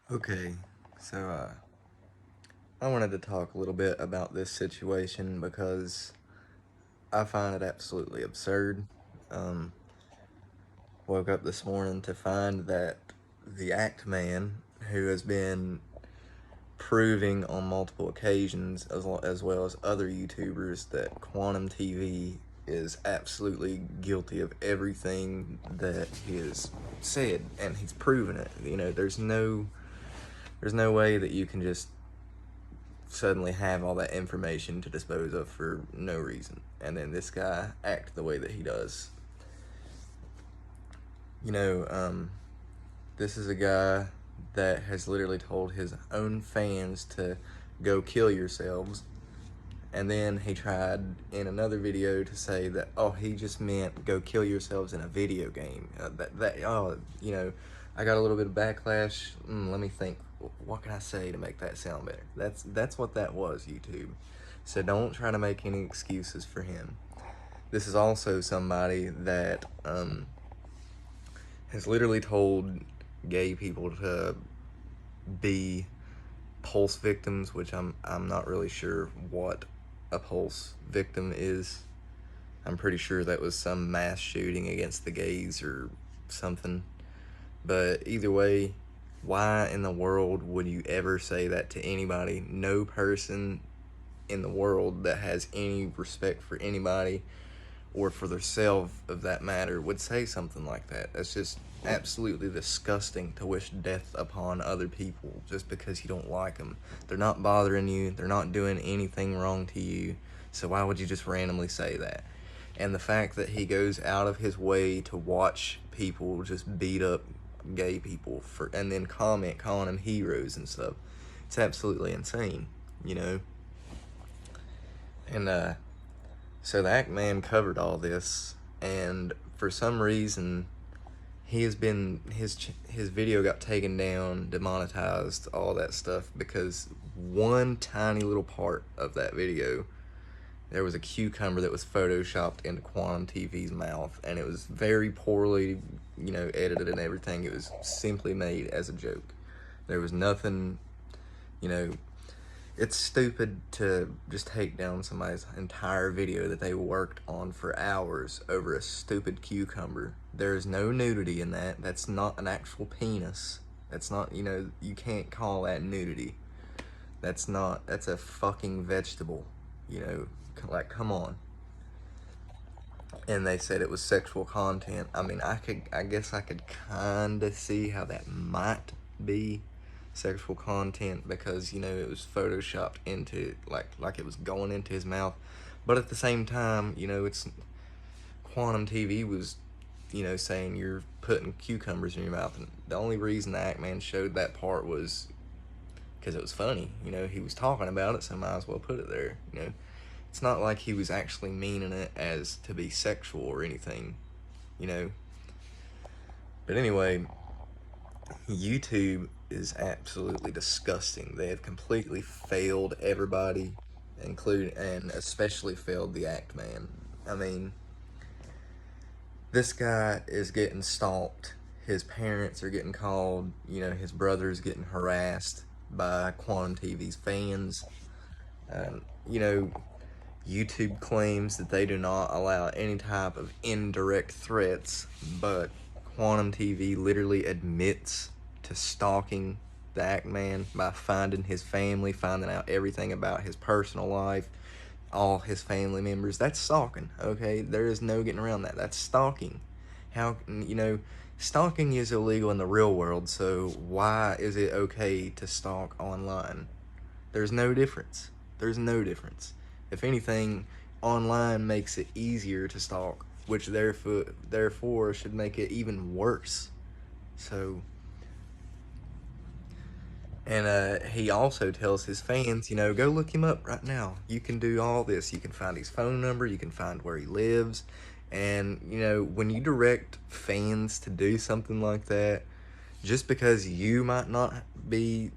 Okay, so I wanted to talk a little bit about this situation because I find it absolutely absurd. Um, Woke up this morning to find that the Act Man, who has been proving on multiple occasions, as well as other YouTubers, that Quantum TV is absolutely guilty of everything that he has said, and he's proven it. You know, there's no way that you can just suddenly have all that information to dispose of for no reason, and then this guy act the way that he does. You know, this is a guy that has literally told his own fans to go kill yourselves, and then he tried in another video to say that, oh, he just meant go kill yourselves in a video game. I got a little bit of backlash. Let me think. What can I say to make that sound better? That's what that was, YouTube. So don't try to make any excuses for him. This is also somebody that has literally told gay people to be pulse victims, which I'm not really sure what a pulse victim is. I'm pretty sure that was some mass shooting against the gays or something. But either way, why in the world would you ever say that to anybody? No person in the world that has any respect for anybody or for themselves, of that matter, would say something like that. That's just absolutely disgusting to wish death upon other people just because you don't like them. They're not bothering you. They're not doing anything wrong to you. So why would you just randomly say that? And the fact that he goes out of his way to watch people just beat up gay people and then comment calling them heroes and stuff, it's absolutely insane, you know. And so the Act Man covered all this, and for some reason he has been his video got taken down, demonetized, all that stuff, because one tiny little part of that video, there was a cucumber that was photoshopped into Quantum TV's mouth, and it was very poorly, edited and everything. It was simply made as a joke. There was nothing, you know, it's stupid to just take down somebody's entire video that they worked on for hours over a stupid cucumber. There is no nudity in that. That's not an actual penis. That's not, you can't call that nudity. That's a fucking vegetable, like, come on. And they said it was sexual content. I mean, I guess I could kinda see how that might be sexual content, because it was photoshopped into like it was going into his mouth. But at the same time, it's Quantum TV was saying you're putting cucumbers in your mouth, and the only reason the Act Man showed that part was because it was funny. He was talking about it, so might as well put it there. It's not like he was actually meaning it as to be sexual or anything. But anyway, YouTube is absolutely disgusting. They have completely failed everybody, and especially failed the Act Man. I mean, this guy is getting stalked. His parents are getting called. His brother's getting harassed by Quantum TV's fans. YouTube claims that they do not allow any type of indirect threats, but Quantum TV literally admits to stalking the Act Man by finding his family, finding out everything about his personal life, all his family members. That's stalking, okay? There is no getting around that. That's stalking. How, stalking is illegal in the real world, so why is it okay to stalk online? There's no difference. There's no difference. If anything, online makes it easier to stalk, which therefore should make it even worse. So, and he also tells his fans, go look him up right now. You can do all this. You can find his phone number. You can find where he lives. And, when you direct fans to do something like that, just because you might not be,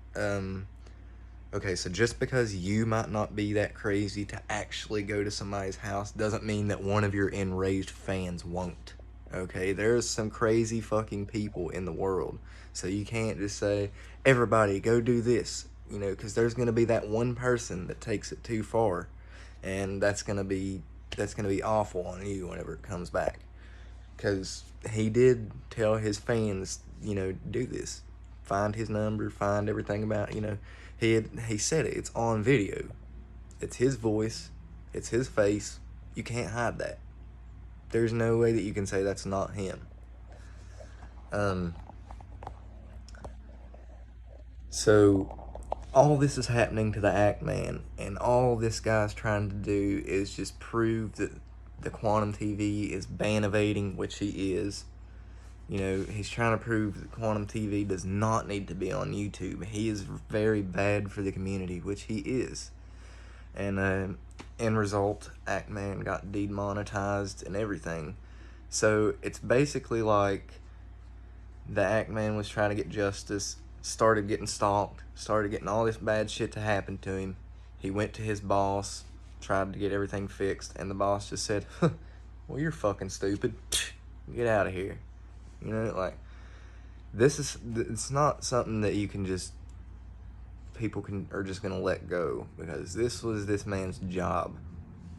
just because you might not be that crazy to actually go to somebody's house doesn't mean that one of your enraged fans won't. Okay, there's some crazy fucking people in the world. So you can't just say, everybody go do this, you know, because there's going to be that one person that takes it too far. And that's going to be awful on you whenever it comes back. Because he did tell his fans, you know, do this. Find his number, find everything about, you know. He said it. It's on video. It's his voice. It's his face. You can't hide that. There's no way that you can say that's not him. So all this is happening to the Act Man, and all this guy's trying to do is just prove that the Quantum TV is ban evading, which he is. You know, he's trying to prove that Quantum TV does not need to be on YouTube. He is very bad for the community, which he is. And end result, Act Man got demonetized and everything. So it's basically like the Act Man was trying to get justice, started getting stalked, started getting all this bad shit to happen to him. He went to his boss, tried to get everything fixed, and the boss just said, huh, well, you're fucking stupid. Get out of here. You know, like, it's not something that you can just, people are just gonna let go, because this was this man's job.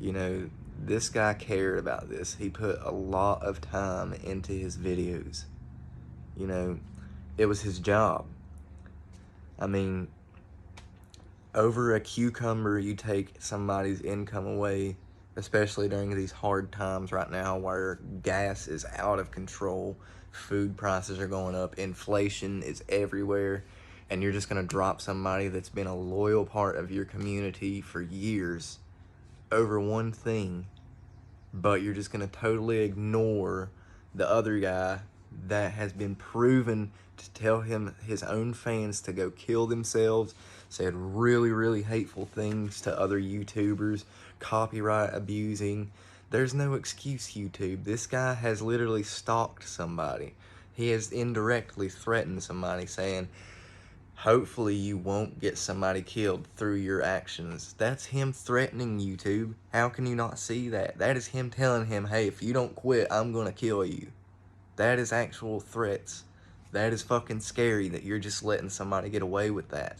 You know, this guy cared about this. He put a lot of time into his videos. You know, it was his job. I mean, over a cucumber, you take somebody's income away, especially during these hard times right now where gas is out of control, food prices are going up, inflation is everywhere, and you're just going to drop somebody that's been a loyal part of your community for years over one thing, but you're just going to totally ignore the other guy that has been proven to tell his own fans to go kill themselves, said really, really hateful things to other YouTubers, copyright abusing. There's no excuse, YouTube. This guy has literally stalked somebody. He has indirectly threatened somebody, saying, hopefully you won't get somebody killed through your actions. That's him threatening YouTube. How can you not see that? That is him telling him, hey, if you don't quit, I'm gonna kill you. That is actual threats. That is fucking scary that you're just letting somebody get away with that.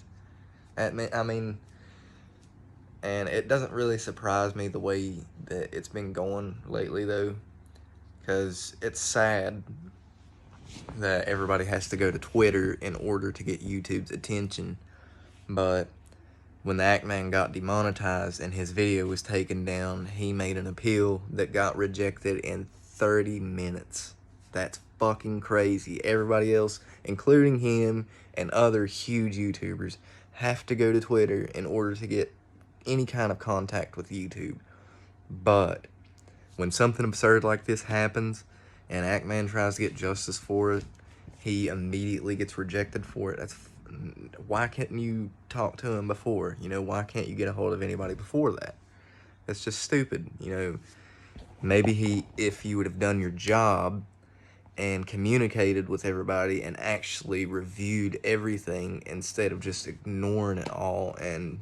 I mean, and it doesn't really surprise me the way that it's been going lately, though, because it's sad that everybody has to go to Twitter in order to get YouTube's attention. But when the Act Man got demonetized and his video was taken down, he made an appeal that got rejected in 30 minutes. That's fucking crazy. Everybody else, including him and other huge YouTubers, have to go to Twitter in order to get any kind of contact with YouTube. But when something absurd like this happens and Act Man tries to get justice for it, he immediately gets rejected for it. Why can't you talk to him before? You know, why can't you get a hold of anybody before that? That's just stupid. You know, maybe if you would have done your job and communicated with everybody and actually reviewed everything instead of just ignoring it all and,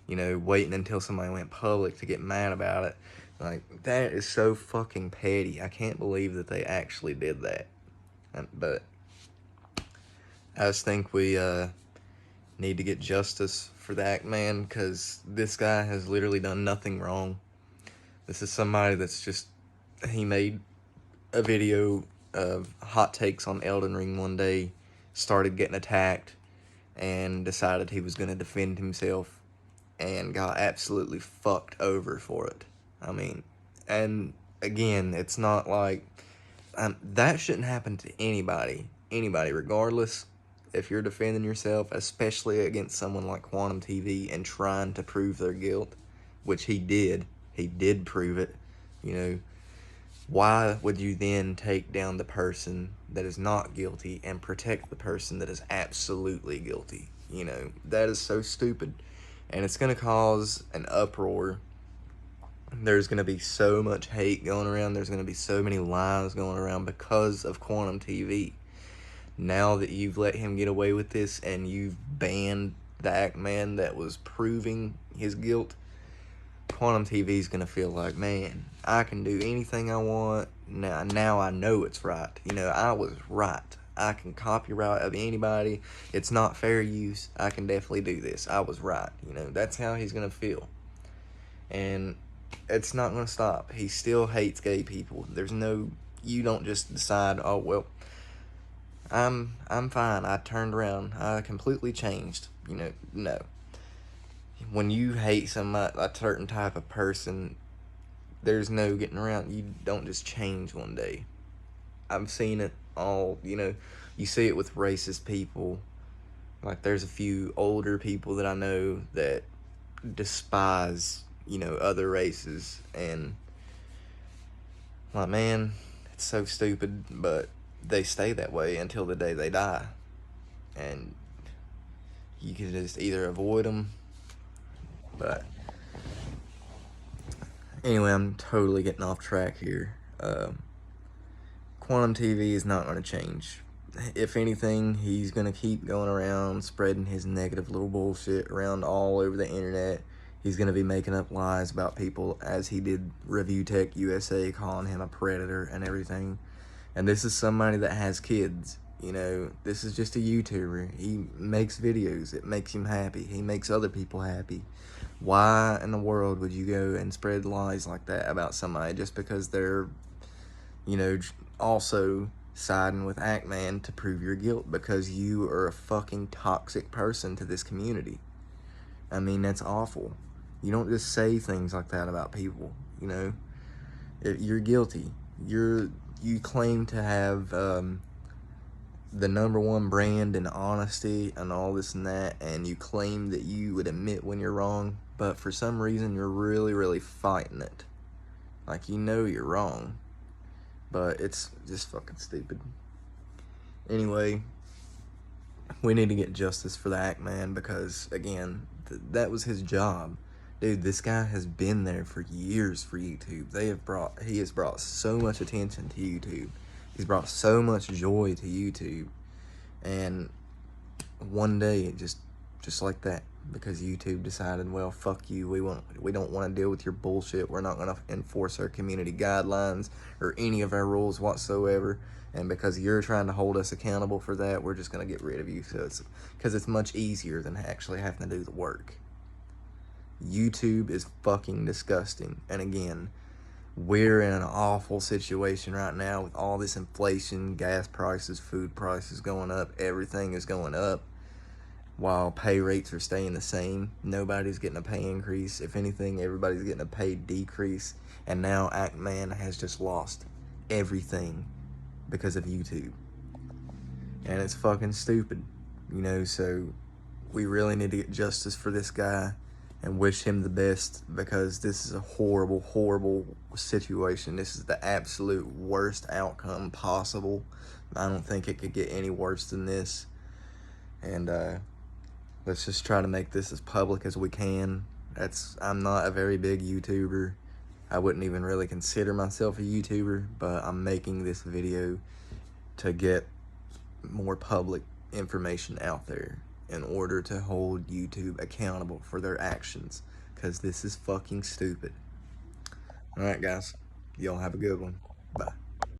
you know, waiting until somebody went public to get mad about it. Like, that is so fucking petty. I can't believe that they actually did that. But I just think we need to get justice for the Act Man, because this guy has literally done nothing wrong. This is somebody that's just, he made a video of hot takes on Elden Ring one day, started getting attacked, and decided he was going to defend himself, and got absolutely fucked over for it. I mean, and again, it's not like, that shouldn't happen to anybody, regardless if you're defending yourself, especially against someone like Quantum TV and trying to prove their guilt, which he did prove it. You know, why would you then take down the person that is not guilty and protect the person that is absolutely guilty? You know, that is so stupid, and it's going to cause an uproar. There's going to be so much hate going around. There's going to be so many lies going around because of Quantum TV. Now that you've let him get away with this and you've banned the Act Man that was proving his guilt, Quantum TV is going to feel like, man, I can do anything I want. now I know it's right. You know, I was right. I can copyright of anybody. It's not fair use. I can definitely do this. I was right. You know, that's how he's gonna feel. And it's not gonna stop. He still hates gay people. There's no, you don't just decide, oh well, I'm fine. I turned around. I completely changed. You know, no. When you hate somebody, a certain type of person, there's no getting around. You don't just change one day. I've seen it all, you know, you see it with racist people. Like, there's a few older people that I know that despise, you know, other races. And, like, man, it's so stupid, but they stay that way until the day they die. And you can just either avoid them, but anyway, I'm totally getting off track here. Quantum TV is not going to change. If anything, he's going to keep going around spreading his negative little bullshit around all over the internet. He's going to be making up lies about people, as he did Review Tech USA, calling him a predator and everything. And this is somebody that has kids. You know, this is just a YouTuber. He makes videos. It makes him happy. He makes other people happy. Why in the world would you go and spread lies like that about somebody just because they're, you know, also siding with Ackman to prove your guilt because you are a fucking toxic person to this community? I mean, that's awful. You don't just say things like that about people, you know? You're guilty. You claim to have the #1 brand in honesty and all this and that, and you claim that you would admit when you're wrong, but for some reason you're really, really fighting it. Like, you know you're wrong, but it's just fucking stupid. Anyway, we need to get justice for the Ackman because, again, that was his job. Dude, this guy has been there for years for YouTube. He has brought so much attention to YouTube. He's brought so much joy to YouTube. And one day, it just like that, because YouTube decided, well, fuck you. We don't want to deal with your bullshit. We're not going to enforce our community guidelines or any of our rules whatsoever. And because you're trying to hold us accountable for that, we're just going to get rid of you. Because it's much easier than actually having to do the work. YouTube is fucking disgusting. And again, we're in an awful situation right now with all this inflation, gas prices, food prices going up. Everything is going up while pay rates are staying the same. Nobody's getting a pay increase. If anything, everybody's getting a pay decrease. And now Ackman has just lost everything because of YouTube. And it's fucking stupid, you know? So we really need to get justice for this guy and wish him the best, because this is a horrible, horrible situation. This is the absolute worst outcome possible. I don't think it could get any worse than this. And let's just try to make this as public as we can. I'm not a very big YouTuber. I wouldn't even really consider myself a YouTuber, but I'm making this video to get more public information out there in order to hold YouTube accountable for their actions, because this is fucking stupid. Alright guys, y'all have a good one. Bye.